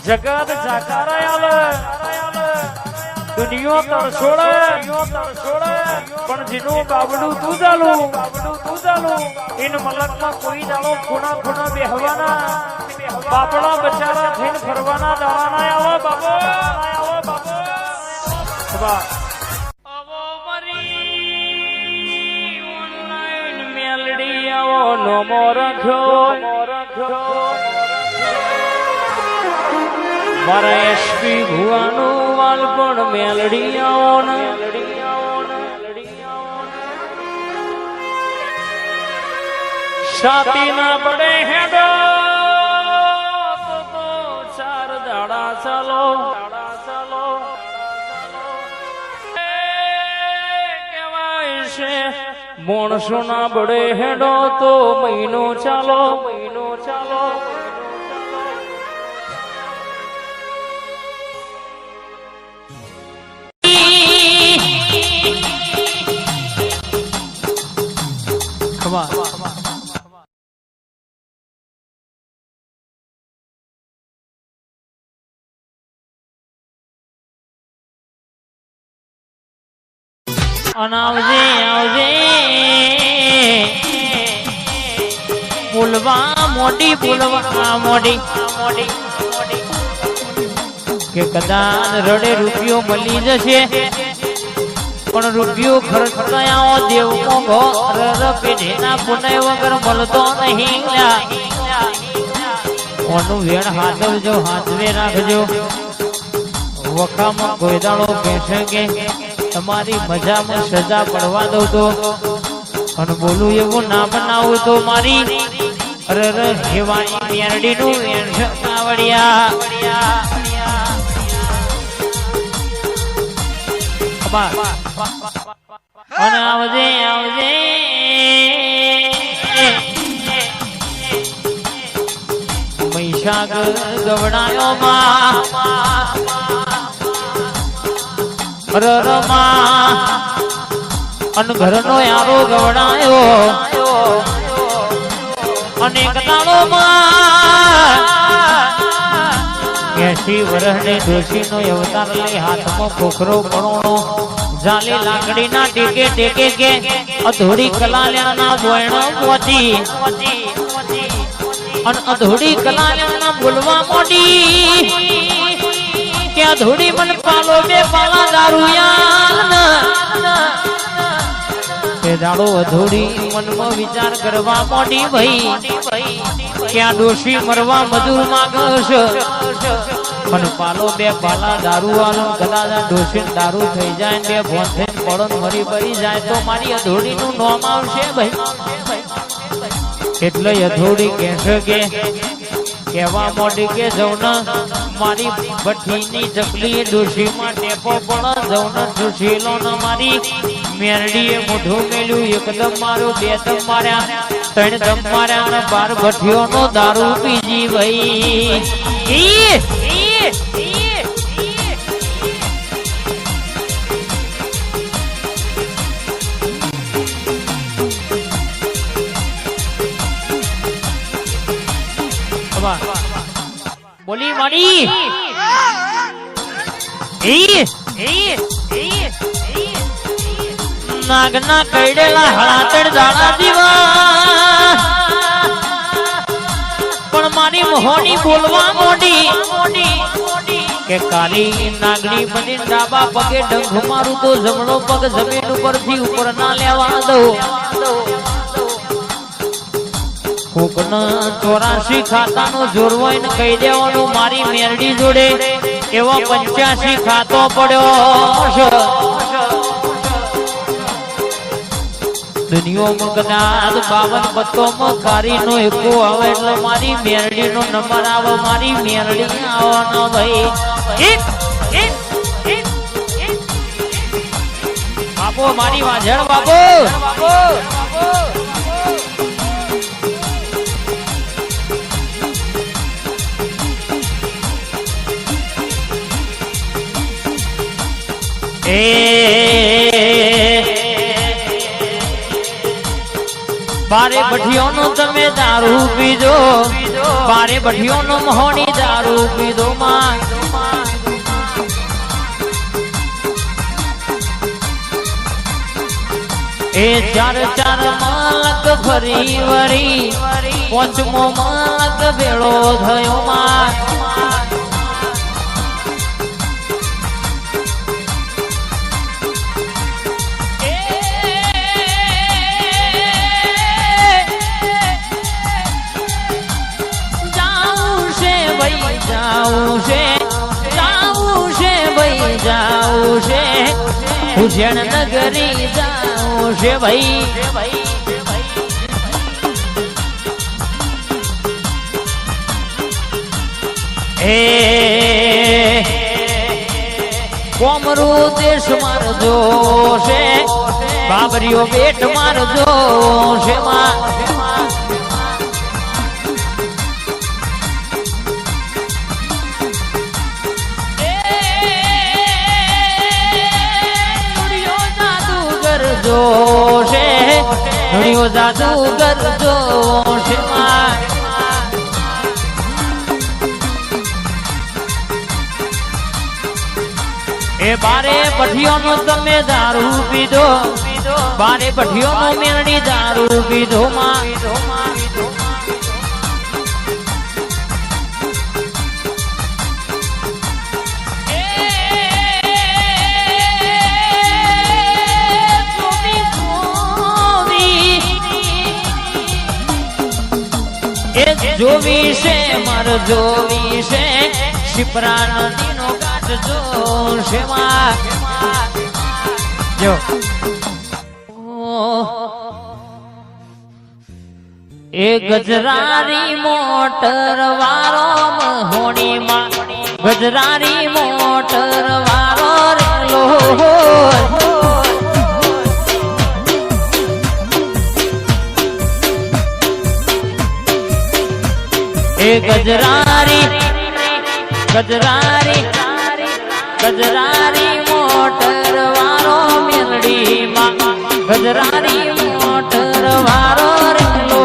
જગત જાકારાયાલ દુનિયો તરછોડે પણ જેનું બાબડું તું ચાલું એન મલકમાં કોઈ દાડો ખૂણા બેહવાના બાપડા બચારા થઈને ફરવાના દાવાના આવો બાબો આવો મરી ઓનલાઈન મેલડી આવો નમો રાખ્યો મારા એસપી ભુવાનું વાલપણ મેલડી આવો શાતી ના પડે હેડો તો ચાર દાડા ચાલો કેવાય છે મોણસો ના પડે હેડો તો મહિનો ચાલો આવજે બોલવા મોટી કે કદાચ રડે રૂપિયો મળી જશે પણ રૂપિયો ખર્ચ થયા દેવ મોગો પેઢીના પુનય વગર મળતો નહીં કોનું વેણ હાથવે રાખજો વખામાં કોઈ દાડો કહેશે કે તમારી મજામાં સજા પડવા દઉં તો અને બોલું એવું ના બનાવું તો મારી હેવાની મેરડી નું આવડ્યા અને આવજે મૈસાગ ગવડાયો માં અન ઘરનો યારો ગવડાયો અને કતાળો માં 80 વર્ષની ડોશીનો અવતાર લઈ હાથમાં ખોખરો પણોનો જાલી લાકડીના ટેકે કે અધોડી કલાલ્યાના બોયણો પહોંચી અને અધોડી કલાલ્યાના બોલવા મોડી કે અધોડી મન પાલો બે પાલા દારૂયાલ કે દાડો અધોડી મનમાં વિચાર કરવા મોડી ભાઈ ક્યાં ડોશી મરવા મજૂર માંગશ મન પાલો બે પાલા દારૂ વાળો કદાચ ડોશી દારૂ થઈ જાય બે ભોંથે પડો મરી પડી જાય તો મારી અધોડી નું નામ આવશે ભાઈ એટલે અધોડી કહેશે કે કેવા મોડી કે જૌન મારી ભઠ્ઠીની ચકલી ડોશીમાં ટેપો પણ જૌન ડોશીલો ન મારી મેરડીએ મોઢું મેલ્યું એકદમ મારું બે દમ માર્યા ત્રણ દમ માર્યા અને 12 ભઠ્ઠીઓનો દારૂ પીજી ભાઈ બોલી મારી નાગના કઈડેલા હળાતડ દાડા દીવા પણ મારી મોહની બોલવા મોડી કે કાલી નાગણી બની ડાબા પગે ડંખ મારું તો જમણો પગ જમીન ઉપરથી ઉપર ના લેવા દઉં કોકના 84 ખાતાનો જોરવાઈને કહી દેવાનું મારી મેરડી જોડે એવો 85 ખાતો પડ્યો દુનિયામાં કદાચ 52 પત્તોમાં કારીનો એકો આવે એટલે મારી મેરડીનો નંબર આવે મારી મેરડી આવવાનો ભાઈ બાપો મારી વાજણ બાપો બારે ભઠિયોનો તમે દારૂ પીધો, બારે ભઠિયોનો મહોની દારૂ પીધો માં. એ ચાર ચાર માલક ફરી વરી, પાંચમો માલક ભેળો થયો માં. જાઉં છે ઉજ્જૈન નગરી જાઉં છે ભાઈ. એ કોમરો દેશ મારજો છે, બાબરીઓ બેટ મારજો છે માં. नुड़ियो जादूगर जो છે માં. એ બારે ભઠિયોનો તમે દારૂ પીધો, બારે ભઠિયોનો મેરડી દારૂ પીધો માં. જોવી છે માર જોવી છે, શિપ્રા નદીનો ઘાટ જોશે માં. જો એ ગજરારી મોટર વાળો મહોણી માં, ગજરારી મોટર વાળો રેલો. એ ગજરારી ગજરારી ગજરારી મોટર વાળો મેલડી માં, ગજરારી મોટર વાળો રેલો.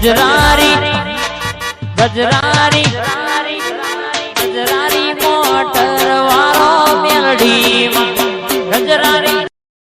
ગજરારી ગજરારી